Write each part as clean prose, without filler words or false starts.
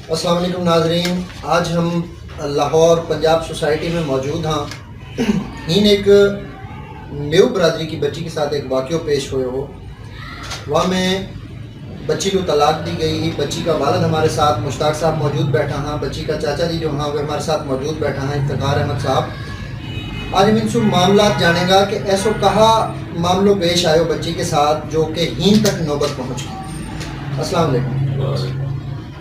अस्सलाम वालेकुम नाजरीन, आज हम लाहौर पंजाब सोसाइटी में मौजूद हाँ। इन एक मेव बरादरी की बच्ची के साथ एक वाक़या पेश हुए हो। वहाँ में बच्ची को तलाक दी गई ही। बच्ची का वालिद हमारे साथ मुश्ताक साहब मौजूद बैठा हाँ। बच्ची का चाचा जी जो हाँ वो हमारे साथ मौजूद बैठा हैं, इफ्तिखार अहमद साहब। आज हम इनसे मामला जानेगा कि ऐसो कहा मामलों पेश आयो बच्ची के साथ जो कि हीन तक नौबत पहुँच गई। अस्सलाम वालेकुम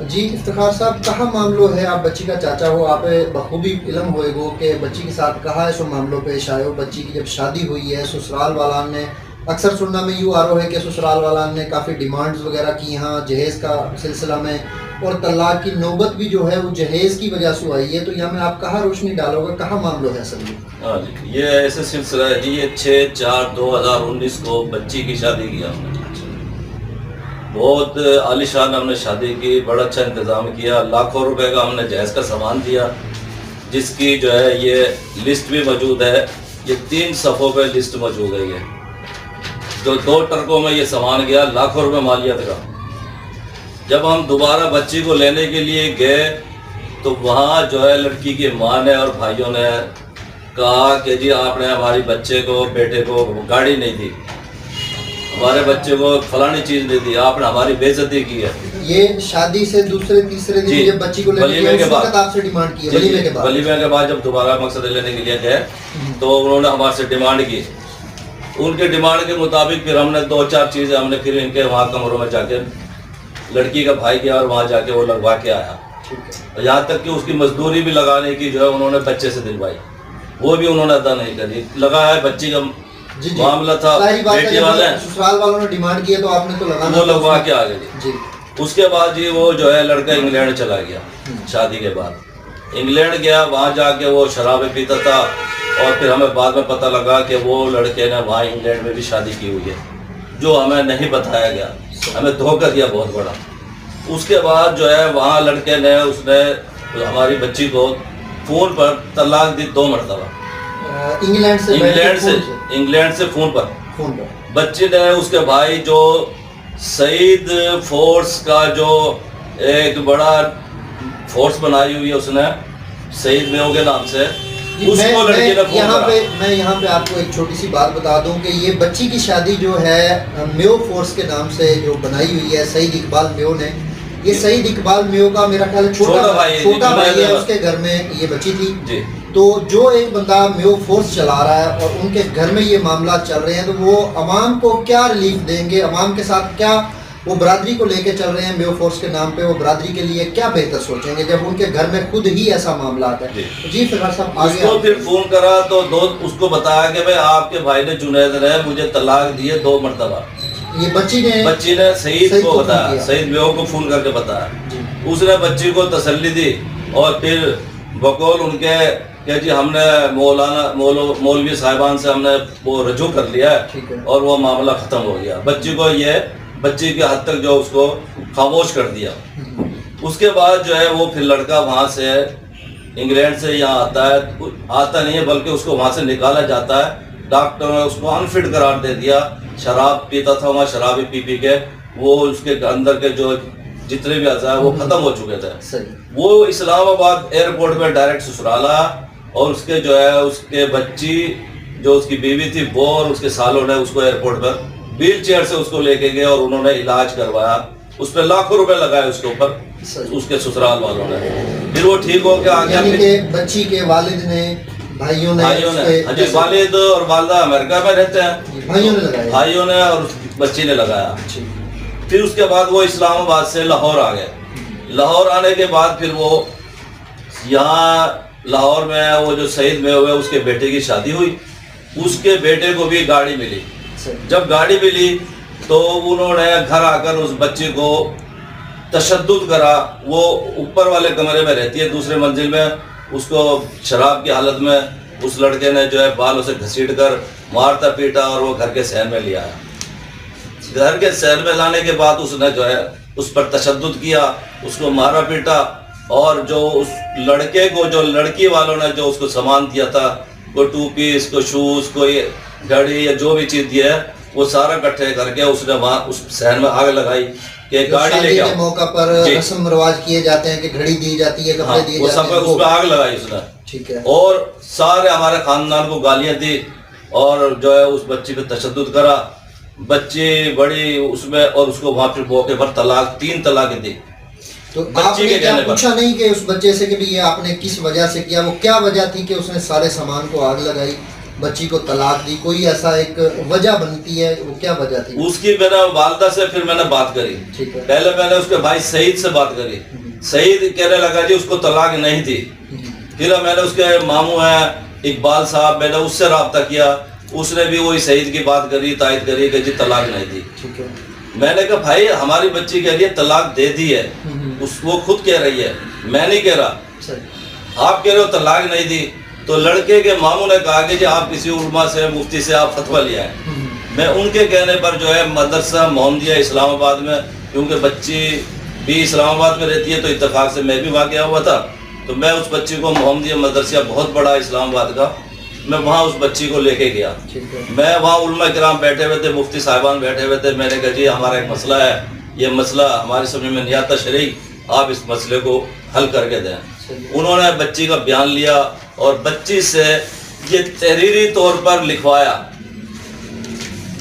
जी। इफ्तिखार साहब, कहाँ मामलो है? आप बच्ची का चाचा हो, आप बखूबी इल्म होएगो कि बच्ची के साथ कहाँ ऐसो मामलों पेश आयो। बच्ची की जब शादी हुई है ससुराल वाला ने, अक्सर सुनना में यूँ आ रहा है कि ससुराल वाला ने काफ़ी डिमांड्स वगैरह की हाँ जहेज़ का सिलसिला में, और तलाक की नौबत भी जो है वो जहेज़ की वजह से आई है। तो यहाँ में आप कहाँ रोशनी डालोगे, कहाँ मामलो है असल में? हाँ जी, ये ऐसे सिलसिला है जी। ये 6/4/2019 को बच्ची की शादी किया हमने। बहुत आलीशान हमने शादी की, बड़ा अच्छा इंतज़ाम किया। लाखों रुपए का हमने जहेज़ का सामान दिया, जिसकी जो है ये लिस्ट भी मौजूद है। ये 3 सफ़ों पे लिस्ट मौजूद है। ये जो 2 ट्रकों में ये सामान गया, लाखों रुपए मालियत का। जब हम दोबारा बच्ची को लेने के लिए गए तो वहाँ जो है लड़की की माँ ने और भाइयों ने कहा कि जी आपने हमारे बच्चे को, बेटे को गाड़ी नहीं दी, हमारे बच्चे को फलानी चीज़ नहीं दी, आपने हमारी बेइज्जती की है। ये शादी से दूसरे तीसरे दिन जब बच्ची को लेने के बाद आपसे डिमांड की? वलीमे के बाद जब दोबारा मकसद लेने के लिए गए तो उन्होंने हमारे से डिमांड की। उनके डिमांड के मुताबिक फिर हमने 2-4 चीज़ें हमने फिर इनके वहाँ कमरों में जाके, लड़की का भाई गया और वहाँ जाके वो लगवा के आया। यहाँ तक कि उसकी मजदूरी भी लगाने की जो है उन्होंने बच्चे से दिलवाई, वो भी उन्होंने अदा नहीं करी। लगा है बच्ची का मामला था, बेटी वाले ससुराल वालों ने डिमांड किया तो आपने तो लगाना, वो लगवा के आ गए जी। उसके बाद जी वो जो है लड़का इंग्लैंड चला गया। शादी के बाद इंग्लैंड गया, वहाँ जाके वो शराबें पीता था, और फिर हमें बाद में पता लगा कि वो लड़के ने वहाँ इंग्लैंड में भी शादी की हुई है, जो हमें नहीं बताया गया। हमें धोखा दिया बहुत बड़ा। उसके बाद जो है वहाँ लड़के ने, उसने हमारी बच्ची को फ़ोन पर तलाक दी 2 मरतबा। इंग्लैंड से फ़ोन पर बच्ची ने, उसके भाई जो सईद फोर्स का जो एक बड़ा फोर्स बनाई हुई है उसने, सईद मेव के नाम से, उसको लड़की ने फोन करा। मैं यहाँ पे आपको एक छोटी सी बात बता दूं कि ये बच्ची की शादी जो है मेव फोर्स के नाम से जो बनाई हुई है सईद इकबाल मेव ने, ये सईद इकबाल मेव का मेरा ख्याल छोटा भाई है, उसके घर में ये बच्ची थी जी। तो जो एक बंदा मेव फोर्स चला रहा है और उनके घर में ये मामला चल रहे हैं, तो वो अवाम को क्या रिलीफ देंगे, अवाम के साथ क्या वो बरादरी को लेके चल रहे हैं मेव फोर्स के नाम पे, वो बरादरी के लिए क्या बेहतर सोचेंगे जब उनके घर में खुद ही ऐसा मामला आता है? जी फिर साहब आगे। उसको फिर फोन करा तो उसको बताया कि भाई आपके भाई ने, जुनैद ने मुझे तलाक दिए 2 मरतबा। ये बच्ची ने सईद को बताया, सईद मेव को फोन करके बताया। उसने बच्ची को तसल्ली दी और फिर बकौल उनके कि जी हमने मौलवी साहिबान से हमने वो रजू कर लिया है और वो मामला ख़त्म हो गया। बच्ची के हद तक जो उसको खामोश कर दिया। उसके बाद जो है वो फिर लड़का वहाँ से इंग्लैंड से यहाँ आता नहीं है, बल्कि उसको वहाँ से निकाला जाता है। डॉक्टर ने उसको अनफिट करार दे दिया। शराब पीता था वहाँ, शराबी पी के वो उसके अंदर के जो जितने भी अज़ा वो ख़त्म हो चुके थे। वो इस्लामाबाद एयरपोर्ट में डायरेक्ट ससुराल आया, और उसके जो है उसके बच्ची जो उसकी बीवी थी वो और उसके सालों ने उसको एयरपोर्ट पर व्हील चेयर से उसको लेके गए और उन्होंने इलाज करवाया। उस पर लाखों रुपए लगाए उसके ऊपर उसके ससुराल वालों ने। फिर वो ठीक हो के आ गया। बच्ची के वालिद ने, भाइयों ने वालिद और वालदा अमेरिका में रहते हैं, भाइयों ने और बच्ची ने लगाया। फिर उसके बाद वो इस्लामाबाद से लाहौर आ गए। लाहौर आने के बाद फिर वो यहाँ लाहौर में वो जो शहीद में हुए उसके बेटे की शादी हुई। उसके बेटे को भी गाड़ी मिली। जब गाड़ी मिली तो उन्होंने घर आकर उस बच्ची को तशद्दुद करा। वो ऊपर वाले कमरे में रहती है, दूसरे मंजिल में। उसको शराब की हालत में उस लड़के ने जो है बालों से घसीट कर मारता पीटा और वो घर के शहर में ले आया। घर के शहर में लाने के बाद उसने जो है उस पर तशद्दुद किया, उसको मारा पीटा, और जो उस लड़के को, जो लड़की वालों ने जो उसको सामान दिया था, कोई टूपी, इसको शूज़, कोई घड़ी या जो भी चीज़ दी है, वो सारा इकट्ठे करके उसने वहाँ उस शहर में आग लगाई। کہ گاڑی لے شادی کے کے موقع پر رسم رواج کیے جاتے ہیں کہ گھڑی دی جاتی ہے, کپڑے دیے وہ جاتے سب ہیں, اس پہ آگ لگائی اس نے. ٹھیک ہے, اور سارے ہمارے خاندان کو گالیاں دی اور جو ہے اس بچی پہ تشدد کرا. بچی بڑی اس میں, اور اس کو وہاں پھر موقع پر طلاق 3 طلاقیں دی. تو آپ نے کیا پوچھا نہیں کہ اس بچے سے کہ یہ آپ نے کس وجہ سے کیا, وہ کیا وجہ تھی کہ اس نے سارے سامان کو آگ لگائی, بچی کو طلاق دی, کوئی ایسا ایک وجہ بنتی ہے, وہ کیا وجہ تھی؟ اس کی میں نے والدہ سے پھر میں نے بات کری. پہلے میں نے اس کے بھائی سعید سے بات کری. سعید کہنے لگا جی اس کو طلاق نہیں دی. پھر میں نے اس کے ماموں ہیں اقبال صاحب, میں نے اس سے رابطہ کیا, اس نے بھی وہی سعید کی بات کری, تائید کری کہ جی طلاق نہیں دی. میں نے کہا بھائی ہماری بچی کے لیے طلاق دے دی ہے, وہ خود کہہ رہی ہے, میں نہیں کہہ رہا, آپ کہہ رہے ہو طلاق نہیں دی. تو لڑکے کے ماموں نے کہا کہ جی آپ کسی علماء سے, مفتی سے آپ فتویٰ لیا ہے. میں ان کے کہنے پر جو ہے مدرسہ محمدیہ اسلام آباد میں, کیونکہ بچی بھی اسلام آباد میں رہتی ہے تو اتفاق سے میں بھی وہاں گیا ہوا تھا, تو میں اس بچی کو محمدیہ مدرسہ بہت بڑا اسلام آباد کا, میں وہاں اس بچی کو لے کے گیا. میں وہاں علماء کرام بیٹھے ہوئے تھے, مفتی صاحبان بیٹھے ہوئے تھے. میں نے کہا جی ہمارا ایک مسئلہ ہے, یہ مسئلہ ہماری سمجھ میں نہیں آتا شرعی, آپ اس مسئلے کو حل کر کے دیں. انہوں نے بچی کا بیان لیا اور بچی سے یہ تحریری طور پر لکھوایا,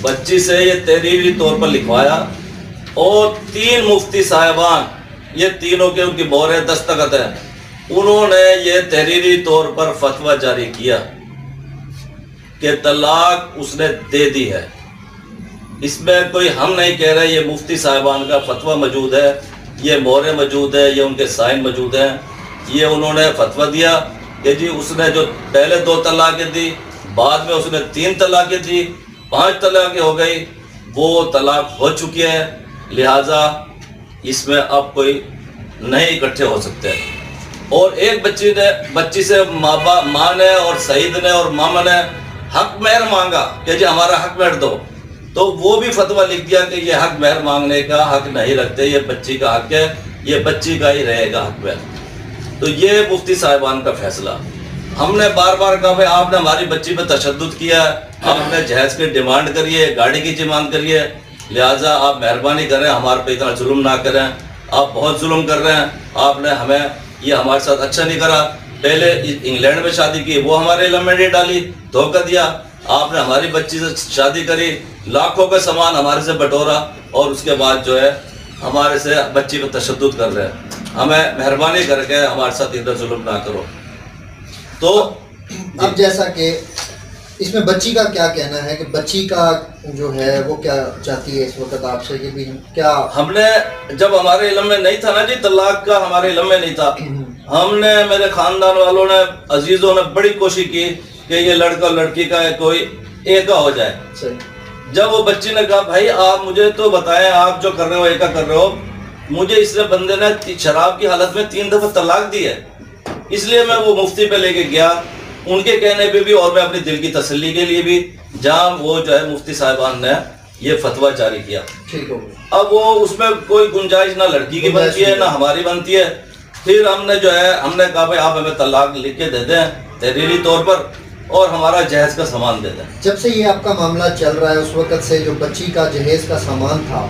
بچی سے یہ تحریری طور پر لکھوایا. اور 3 مفتی صاحبان, یہ تینوں کے ان کی مہر دستخط ہے, انہوں نے یہ تحریری طور پر فتویٰ جاری کیا کہ طلاق اس نے دے دی ہے. اس میں کوئی ہم نہیں کہہ رہے, یہ مفتی صاحبان کا فتویٰ موجود ہے, یہ مہریں موجود ہے, یہ ان کے سائن موجود ہیں. یہ انہوں نے فتویٰ دیا کہ جی اس نے جو پہلے 2 طلاقیں دی, بعد میں اس نے 3 طلاقیں دی, 5 طلاقیں ہو گئی, وہ طلاق ہو چکی ہے, لہٰذا اس میں اب کوئی نہیں اکٹھے ہو سکتے. اور ایک بچی سے ماں نے اور سعید نے اور ماما نے حق مہر مانگا کہ جی ہمارا حق مہر دو, تو وہ بھی فتویٰ لکھ دیا کہ یہ حق مہر مانگنے کا حق نہیں رکھتے, یہ بچی کا حق ہے, یہ بچی کا ہی رہے گا حق مہر. تو یہ مفتی صاحبان کا فیصلہ. ہم نے بار بار کہا بھائی آپ نے ہماری بچی پہ تشدد کیا ہے, آپ نے جہیز کی ڈیمانڈ کری ہے, گاڑی کی ڈیمانڈ کری ہے, لہٰذا آپ مہربانی کریں ہمارے پہ اتنا ظلم نہ کریں, آپ بہت ظلم کر رہے ہیں, آپ نے ہمیں یہ ہمارے ساتھ اچھا نہیں کرا. پہلے انگلینڈ میں شادی کی, وہ ہمارے علم میں نہیں ڈالی, دھوکہ دیا. آپ نے ہماری بچی سے شادی کری, لاکھوں کا سامان ہمارے سے بٹورا, اور اس کے بعد جو ہے ہمارے سے بچی پہ تشدد کر رہے ہیں. ہمیں مہربانی کر کے ہمارے ساتھ ادھر ظلم نہ کرو. تو اب جیسا کہ اس میں بچی کا کیا کہنا ہے, کہ بچی کا جو ہے وہ کیا چاہتی ہے اس وقت آپ سے, کہ بھی کیا ہم نے, جب ہمارے علم میں نہیں تھا نا جی, طلاق کا ہمارے علم میں نہیں تھا, ہم نے, میرے خاندان والوں نے, عزیزوں نے بڑی کوشش کی کہ یہ لڑکا اور لڑکی کا کوئی ایکا ہو جائے. جب وہ بچی نے کہا بھائی آپ مجھے تو بتائیں, آپ جو کر رہے ہو ایکا کر رہے ہو, مجھے اس لیے بندے نے شراب کی حالت میں 3 دفعہ طلاق دی ہے, اس لیے میں وہ مفتی پہ لے کے گیا, ان کے کہنے پہ بھی, اور میں اپنی دل کی تسلی کے لیے بھی, جہاں وہ جو ہے مفتی صاحبان نے یہ فتویٰ جاری کیا. اب وہ اس میں کوئی گنجائش نہ لڑکی کی بنتی ہے نہ ہماری بنتی ہے. پھر ہم نے جو ہے, ہم نے کہا بھائی آپ ہمیں طلاق لکھ کے دے دیں تحریری طور پر, اور ہمارا جہیز کا سامان دے دیں. جب سے یہ آپ کا معاملہ چل رہا ہے, اس وقت سے جو بچی کا جہیز کا سامان تھا,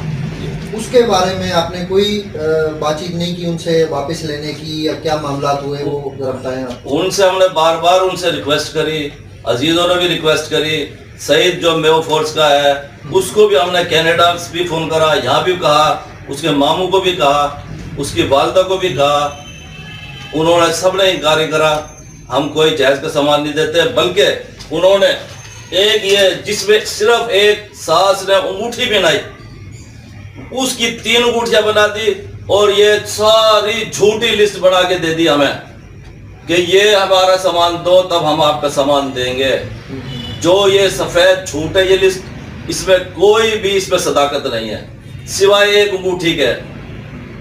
اس کے بارے میں آپ نے کوئی بات چیت نہیں کی ان سے واپس لینے کی, یا کیا معاملات ہوئے وہ ذرا بتائیں آپ. ان سے ہم نے بار بار ان سے ریکویسٹ کری, عزیزوں نے بھی ریکویسٹ کری. سعید جو میو فورس کا ہے, اس کو بھی ہم نے کینیڈا بھی فون کرا, یہاں بھی کہا, اس کے ماموں کو بھی کہا, اس کی والدہ کو بھی کہا, انہوں نے سب نے انکار کرا, ہم کوئی جہیز کا سامان نہیں دیتے. بلکہ انہوں نے ایک یہ جس میں صرف ایک ساس نے انگوٹھی پہنائی, اس کی 3 انگوٹھیاں بنا دی, اور یہ ساری جھوٹی لسٹ بنا کے دے دی ہمیں کہ یہ ہمارا سامان دو تب ہم آپ کا سامان دیں گے. جو یہ سفید جھوٹ ہے یہ لسٹ, اس میں کوئی بھی اس میں صداقت نہیں ہے سوائے ایک انگوٹھی کے.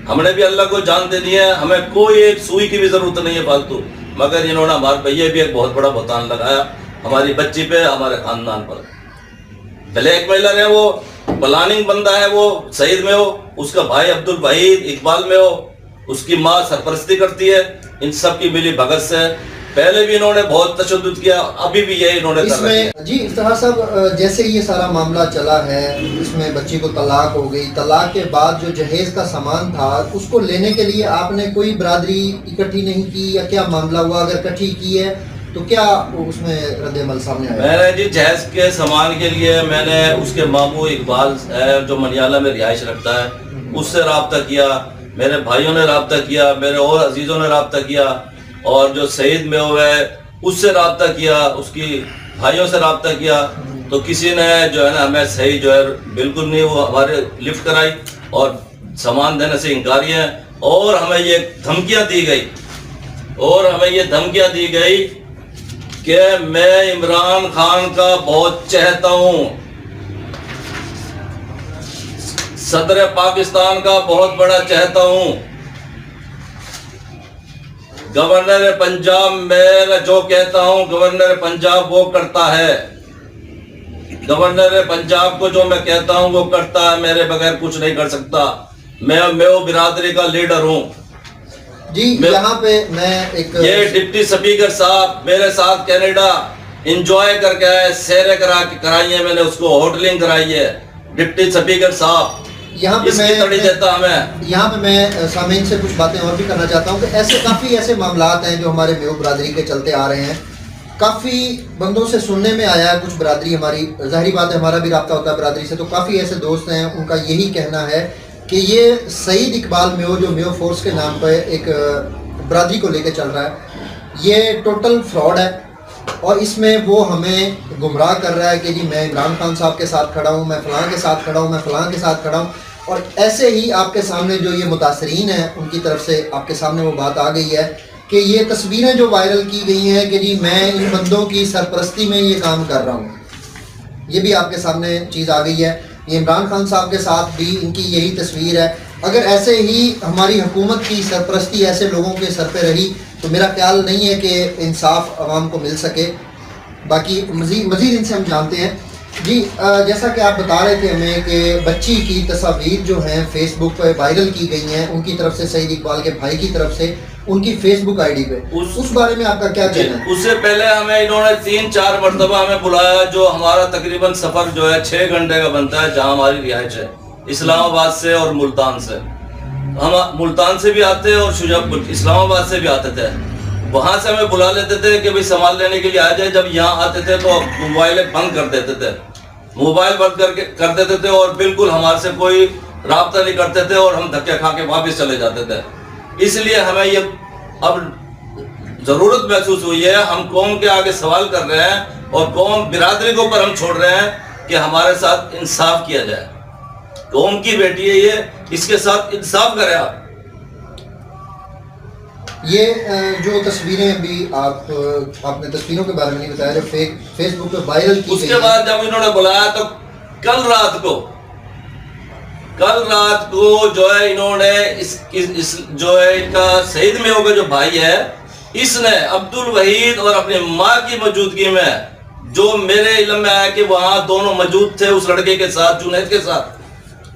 ہم نے بھی اللہ کو جان دے دی ہے, ہمیں کوئی ایک سوئی کی بھی ضرورت نہیں ہے فالتو, مگر انہوں نے ہمارے پہ یہ بھی ایک بہت بڑا بہتان لگایا ہماری بچی پہ, ہمارے خاندان پر. بلیک میلر ہے وہ, پلاننگ بندہ ہے وہ, سعید میں ہو, اس کا بھائی عبد الوحید اقبال میں ہو, اس کی ماں سرپرستی کرتی ہے, ان سب کی ملی بھگت سے پہلے بھی انہوں نے بہت تشدد کیا, ابھی بھی یہی انہوں نے اس میں جی افتخار صاحب جیسے یہ سارا معاملہ چلا ہے, اس میں بچی کو طلاق ہو گئی, طلاق کے بعد جو جہیز کا سامان تھا اس کو لینے کے لیے آپ نے کوئی برادری اکٹھی نہیں کی یا کیا معاملہ ہوا؟ اگر اکٹھی کی ہے تو کیا اس میں رد عمل سامنے آیا؟ میں نے جی جہیز کے سامان کے لیے میں نے اس کے ماموں اقبال ہے جو منیالہ میں رہائش رکھتا ہے, اس سے رابطہ کیا, میرے بھائیوں نے رابطہ کیا, میرے اور عزیزوں نے رابطہ کیا, اور جو سعید میں ہوئے اس سے رابطہ کیا, اس کی بھائیوں سے رابطہ کیا, تو کسی نے جو ہے نا ہمیں صحیح جو ہے بالکل نہیں, وہ ہمارے لفٹ کرائی اور سامان دینے سے انکاری ہے, اور ہمیں یہ دھمکیاں دی گئی کہ میں عمران خان کا بہت چہتا ہوں, صدر پاکستان کا بہت بڑا چہتا ہوں, گورنر پنجاب میں جو کہتا ہوں گورنر پنجاب وہ کرتا ہے, گورنر پنجاب کو جو میں کہتا ہوں وہ کرتا ہے, میرے بغیر کچھ نہیں کر سکتا, میں وہ برادری کا لیڈر ہوں. جی یہاں پہ میں ایک یہ ڈپٹی اسپیکر صاحب میرے ساتھ کینیڈا انجوائے کر کے آئے, سیریں کرائی ہیں, میں نے اس کو ہوٹلنگ کرائی ہے, ڈپٹی اسپیکر صاحب یہاں پہ میں سامعین سے کچھ باتیں اور بھی کرنا چاہتا ہوں کہ کافی ایسے معاملات ہیں جو ہمارے میو برادری کے چلتے آ رہے ہیں. کافی بندوں سے سننے میں آیا ہے, کچھ برادری ہماری, ظاہری بات ہے ہمارا بھی رابطہ ہوتا ہے برادری سے, تو کافی ایسے دوست ہیں ان کا یہی کہنا ہے کہ یہ سعید اقبال میو جو میو فورس کے نام پہ ایک برادری کو لے کے چل رہا ہے, یہ ٹوٹل فراڈ ہے, اور اس میں وہ ہمیں گمراہ کر رہا ہے کہ جی میں عمران خان صاحب کے ساتھ کھڑا ہوں, میں فلاں کے ساتھ کھڑا ہوں, میں فلاں کے ساتھ کھڑا ہوں. اور ایسے ہی آپ کے سامنے جو یہ متاثرین ہیں ان کی طرف سے آپ کے سامنے وہ بات آ گئی ہے کہ یہ تصویریں جو وائرل کی گئی ہیں کہ جی میں ان بندوں کی سرپرستی میں یہ کام کر رہا ہوں, یہ بھی آپ کے سامنے چیز آ گئی ہے. یہ عمران خان صاحب کے ساتھ بھی ان کی یہی تصویر ہے. اگر ایسے ہی ہماری حکومت کی سرپرستی ایسے لوگوں کے سر پہ رہی تو میرا خیال نہیں ہے کہ انصاف عوام کو مل سکے. باقی مزید ان سے ہم جانتے ہیں. جی جیسا کہ آپ بتا رہے تھے ہمیں کہ بچی کی تصاویر جو ہیں فیس بک پہ وائرل کی گئی ہیں ان کی طرف سے, سعید اقبال کے بھائی کی طرف سے, ان کی فیس بک آئی ڈی پہ, اس بارے میں آپ کا کیا کہنا ہے؟ اس سے پہلے ہمیں انہوں نے 3-4 مرتبہ ہمیں بلایا, جو ہمارا تقریباً سفر جو ہے 6 گھنٹے کا بنتا ہے, جہاں ہماری رہائش ہے اسلام آباد سے اور ملتان سے. ہم ملتان سے بھی آتے اور اسلام آباد سے بھی آتے تھے, وہاں سے ہمیں بلا لیتے تھے کہ بھئی سامان لینے کے لیے آ جائے. جب یہاں آتے تھے تو موبائل بند کر دیتے تھے, کر دیتے تھے اور بالکل ہمارے سے کوئی رابطہ نہیں کرتے تھے, اور ہم دھکے کھا کے واپس چلے جاتے تھے. اس لیے ہمیں یہ اب ضرورت محسوس ہوئی ہے, ہم قوم کے آگے سوال کر رہے ہیں اور قوم برادری کے اوپر ہم چھوڑ رہے ہیں کہ ہمارے ساتھ انصاف کیا جائے. قوم کی بیٹی ہے یہ, اس کے ساتھ انصاف کریں آپ. یہ جو تصویریں بھی آپ نے تصویروں کے بارے میں نہیں بتایا جو فیس بک پہ وائرل کی, اس کے بعد جب انہوں نے بلایا تو کل رات کو جو ہے انہوں نے جو ہے ان کا شہید میں ہوگا جو بھائی ہے, اس نے عبد الوحید اور اپنی ماں کی موجودگی میں, جو میرے علم میں آیا کہ وہاں دونوں موجود تھے اس لڑکے کے ساتھ, جنید کے ساتھ,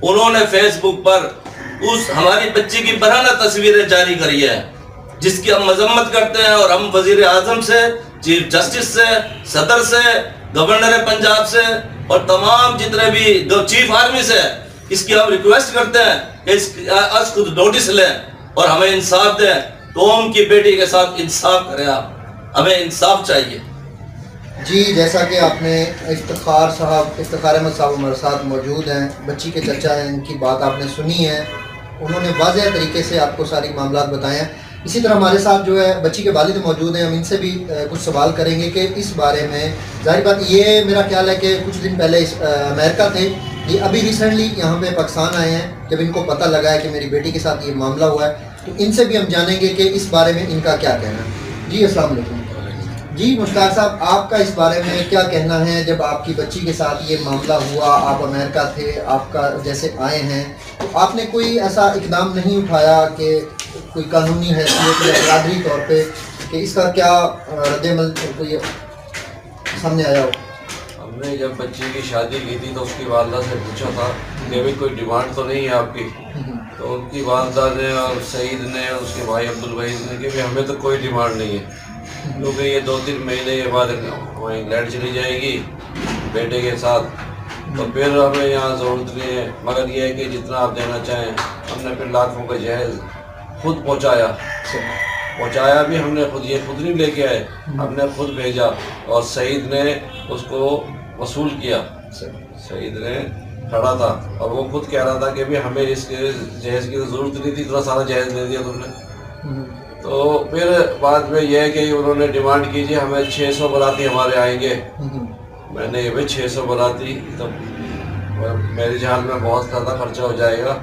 انہوں نے فیس بک پر اس ہماری بچی کی برہنہ تصویریں جاری کری ہے, جس کی ہم مذمت کرتے ہیں. اور ہم وزیر اعظم سے, چیف جسٹس سے, صدر سے, گورنر پنجاب سے اور تمام جتنے بھی چیف آرمی سے اس کی ہم ریکویسٹ کرتے ہیں کہ اس خود نوٹس لیں اور ہمیں انصاف دیں. قوم کی بیٹی کے ساتھ انصاف کریں آپ, ہمیں انصاف چاہیے. جی جیسا کہ آپ نے افتخار احمد صاحب ہمارے ساتھ موجود ہیں, بچی کے چچا ہیں, ان کی بات آپ نے سنی ہے, انہوں نے واضح طریقے سے آپ کو ساری معاملات بتائے ہیں. اسی طرح ہمارے ساتھ جو ہے بچی کے والد موجود ہیں, ہم ان سے بھی کچھ سوال کریں گے کہ اس بارے میں. ظاہر بات یہ میرا خیال ہے کہ کچھ دن پہلے امریکہ تھے, یہ ابھی ریسنٹلی یہاں پہ پاکستان آئے ہیں. جب ان کو پتہ لگا ہے کہ میری بیٹی کے ساتھ یہ معاملہ ہوا ہے تو ان سے بھی ہم جانیں گے کہ اس بارے میں ان کا کیا کہنا ہے. جی السلام علیکم. جی مشتاق صاحب, آپ کا اس بارے میں کیا کہنا ہے؟ جب آپ کی بچی کے ساتھ یہ معاملہ ہوا, آپ امریکہ تھے, آپ کا جیسے آئے ہیں, تو آپ نے کوئی ایسا اقدام نہیں اٹھایا کہ کوئی قانونی حیثیت یا برادری طور پہ کہ اس کا کیا رد عمل کوئی سامنے آیا ہو؟ ہم نے جب بچی کی شادی کی تھی تو اس کی والدہ سے پوچھا تھا کہ ابھی کوئی ڈیمانڈ تو نہیں ہے آپ کی, تو ان کی والدہ نے اور سعید نے اور اس کے بھائی عبد الوحید نے کہ ہمیں تو کوئی ڈیمانڈ نہیں ہے. क्योंकि ये 2-3 महीने के बाद वो इंग्लैंड चली जाएगी बेटे के साथ, तो फिर हमें यहाँ ज़रूरत नहीं है, मगर ये है कि जितना आप देना चाहें। हमने फिर लाखों का जहेज खुद पहुँचाया भी हमने खुद, ये खुद नहीं लेके आए, हमने खुद भेजा और सईद ने उसको वसूल किया। सईद ने खड़ा था और वो खुद कह रहा था कि भी हमें इसके जहेज की तो ज़रूरत नहीं थी, इतना सारा जहेज दे दिया तुमने। तो फिर बाद में यह है कि उन्होंने डिमांड की जी हमें 600 बाराती हमारे आएंगे। मैंने ये भाई 600 बाराती तो मेरे जहाल में बहुत ज़्यादा खर्चा हो जाएगा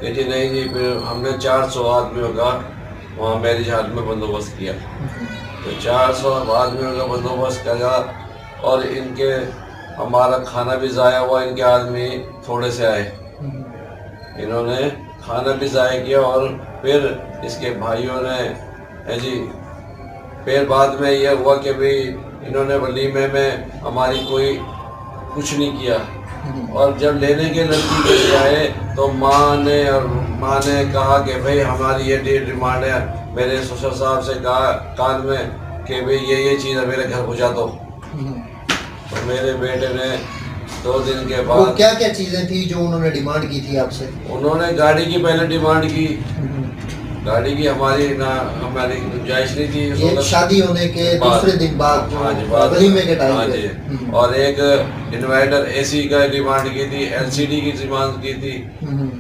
कि जी नहीं जी। फिर हमने 400 आदमियों का वहाँ मेरे जहाल में बंदोबस्त किया, तो 400 आदमियों का बंदोबस्त किया और इनके हमारा खाना भी ज़ाया हुआ, इनके आदमी थोड़े से आए, इन्होंने खाना भी ज़ाया किया और फिर इसके भाइयों ने जी फिर बाद में यह हुआ कि भाई इन्होंने वलीमे में हमारी कोई कुछ नहीं किया। और जब लेने के लड़की के लिए आए तो माँ ने कहा कि भाई हमारी ये डिमांड है, मेरे ससुर साहब से कहा कान में कि भाई ये चीज़ है मेरे घर पहुँचा दो। तो मेरे बेटे ने 2 दिन के बाद, वो क्या क्या चीज़ें थी जो उन्होंने डिमांड की थी आपसे? उन्होंने गाड़ी की पहले डिमांड की, गाड़ी की हमारी गुंजाइश नहीं थी। ये शादी होने के दूसरे दिन बाद वलीमे के टाइम पे। और एक इन्वर्टर एसी का डिमांड की थी, एलसीडी की डिमांड की थी।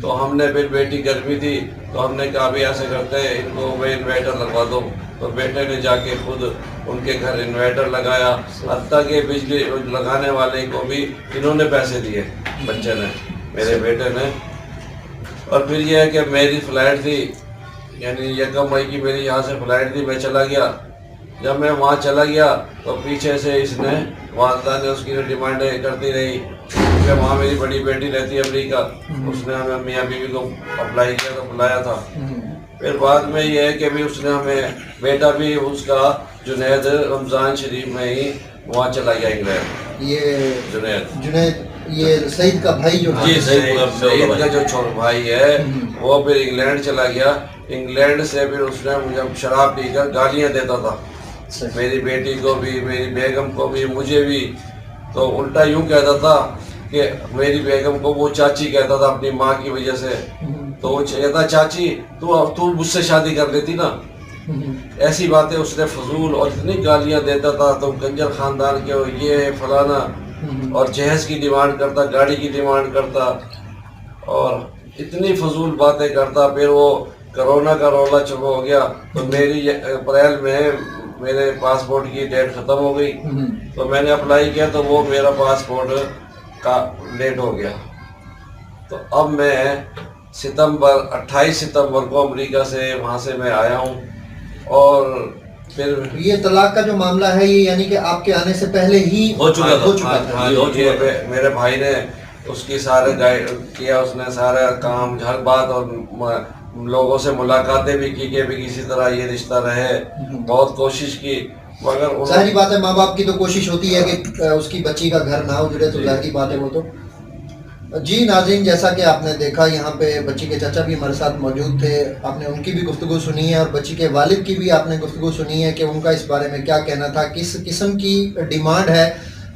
तो हमने फिर बेटी गर्मी थी तो हमने कहा भी ऐसे करते हैं इनको भाई इन्वर्टर लगवा दो। तो बेटे ने जाके खुद उनके घर इन्वर्टर लगाया, हत्ता के बिजली लगाने वाले को भी इन्होंने पैसे दिए, बच्चे ने, मेरे बेटे ने। और फिर यह है कि मेरी फ्लाइट थी, यानी 1 मई की मेरी यहाँ से फ्लाइट थी, मैं चला गया। जब मैं वहाँ चला गया तो पीछे से इसने वालदा ने उसकी डिमांडें करती रही कि वहाँ मेरी बड़ी बेटी रहती है अमेरिका, उसने हमें मियाँ बीवी को अप्लाई किया तो बुलाया था। फिर बाद में ये है कि भी उसने हमें, बेटा भी उसका जुनैद रमज़ान शरीफ में ही वहाँ चला गया इंग्लैंड। ये जुनैद ये सईद का भाई जो जी, सईद का जो छोटा भाई है वो फिर इंग्लैंड चला गया। इंग्लैंड से फिर उसने मुझे शराब पीकर गालियाँ देता था, मेरी बेटी को भी, मेरी बेगम को भी, मुझे भी। तो उल्टा यूँ कहता था कि मेरी बेगम को वो चाची कहता था अपनी माँ की वजह से। तो वो कहता चाची तू मुझसे शादी कर लेती ना, ऐसी बातें उसने फजूल और इतनी गालियाँ देता था। तो गंजर खानदान के हो, ये फलाना, और जहेज की डिमांड करता, गाड़ी की डिमांड करता और इतनी फजूल बातें करता। फिर वो कोरोना का रौला शुरू हो गया तो मेरी अप्रैल में मेरे पासपोर्ट की डेट ख़त्म हो गई। तो मैंने अप्लाई किया तो वो मेरा पासपोर्ट का लेट हो गया। तो अब मैं 28 सितंबर को अमेरिका से वहाँ से मैं आया हूँ। और फिर ये तलाक का जो मामला है ये यानी कि आपके आने से पहले ही हो चुका था। मेरे भाई ने उसकी सारे गाइड किया, उसने सारा काम, हर बात, और लोगों से मुलाकातें भी की कि भी किसी तरह ये रिश्ता रहे। बहुत कोशिश की मगर सारी बात है, माँ बाप की तो कोशिश होती है कि उसकी बच्ची का घर ना उजड़े, तो जाहिर बात है वो तो। जी नाज़रीन, जैसा कि आपने देखा यहाँ पे बच्ची के चाचा भी हमारे साथ मौजूद थे, आपने उनकी भी गुफ्तगू सुनी है और बच्ची के वालिद की भी आपने गुफ्तगू सुनी है कि उनका इस बारे में क्या कहना था, किस किस्म की डिमांड है।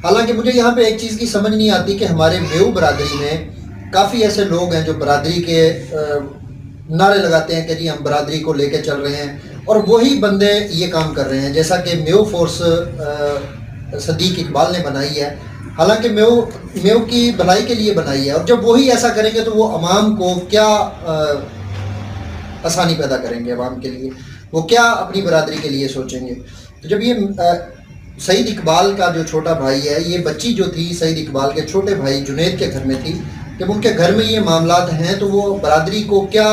हालांकि मुझे यहाँ पे एक चीज़ की समझ नहीं आती कि हमारे मेऊ बरादरी में काफ़ी ऐसे लोग हैं जो बरादरी के नारे लगाते हैं कि जी हम बरादरी को लेके चल रहे हैं, और वही बंदे ये काम कर रहे हैं। जैसा कि मेऊ फोर्स सदीक इकबाल ने बनाई है, हालांकि मेऊ की भलाई के लिए बनाई है, और जब वही ऐसा करेंगे तो वो अवाम को क्या आसानी पैदा करेंगे, अवाम के लिए वो क्या अपनी बरादरी के लिए सोचेंगे। तो जब ये सईद इकबाल का जो छोटा भाई है, ये बच्ची जो थी सईद इकबाल के छोटे भाई जुनैद के घर में थी, जब उनके घर में ये मामलात हैं तो वो बरादरी को क्या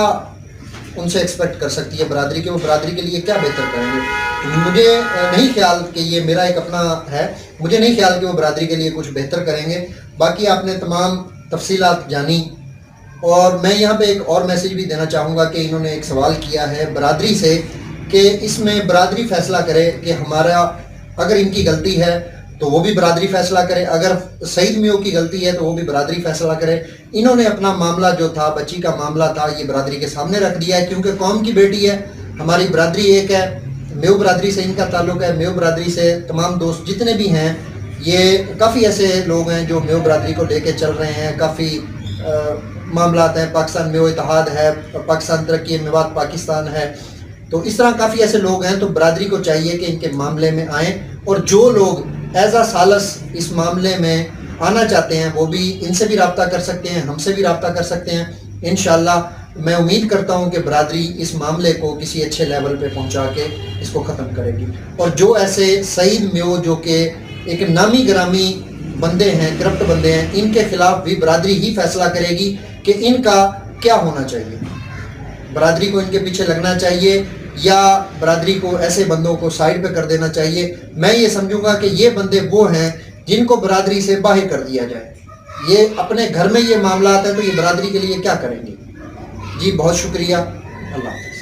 उनसे एक्सपेक्ट कर सकती है, बरादरी के, वो बरादरी के लिए क्या बेहतर करेंगे। मुझे नहीं ख्याल कि ये मेरा एक अपना है, मुझे नहीं ख्याल कि वो बरादरी के लिए कुछ बेहतर करेंगे। बाकी आपने तमाम तफसीलात जानी, और मैं यहाँ पे एक और मैसेज भी देना चाहूँगा कि इन्होंने एक सवाल किया है बरादरी से कि इसमें बरादरी फ़ैसला करे कि हमारा, अगर इनकी गलती है तो वो भी बरादरी फ़ैसला करे, अगर सईद मेऊ की गलती है तो वो भी बरादरी फ़ैसला करे। इन्होंने अपना मामला जो था, बच्ची का मामला था, ये बरादरी के सामने रख दिया है, क्योंकि कौम की बेटी है, हमारी बरादरी एक है, मेव बरादरी से इनका ताल्लुक़ है। मेव बरादरी से तमाम दोस्त जितने भी हैं, ये काफ़ी ऐसे लोग हैं जो मेव बरादरी को लेके चल रहे हैं। काफ़ी मामलात हैं, पाकिस्तान मेव इत्तेहाद है, पाकिस्तान तरक्की मेवात पाकिस्तान है, तो इस तरह काफ़ी ऐसे लोग हैं। तो बरादरी को चाहिए कि इनके मामले में आएँ, और जो लोग एज़ आ सालस इस मामले में आना चाहते हैं वो भी इनसे भी रब्ता कर सकते हैं, हमसे भी रब्ता कर सकते हैं। इंशाअल्लाह मैं उम्मीद करता हूं कि बरादरी इस मामले को किसी अच्छे लेवल पे पहुंचा के इसको ख़त्म करेगी। और जो ऐसे सईद मेव जो कि एक नामी ग्रामी बंदे हैं, करप्ट बंदे हैं, इनके खिलाफ भी बरादरी ही फैसला करेगी कि इनका क्या होना चाहिए। बरादरी को इनके पीछे लगना चाहिए या बरादरी को ऐसे बंदों को साइड पे कर देना चाहिए। मैं ये समझूंगा कि ये बंदे वो हैं जिनको बरादरी से बाहर कर दिया जाए। ये अपने घर में ये मामला है तो ये बरादरी के लिए क्या करेंगे। जी बहुत शुक्रिया, अल्लाह हाफ़िज़।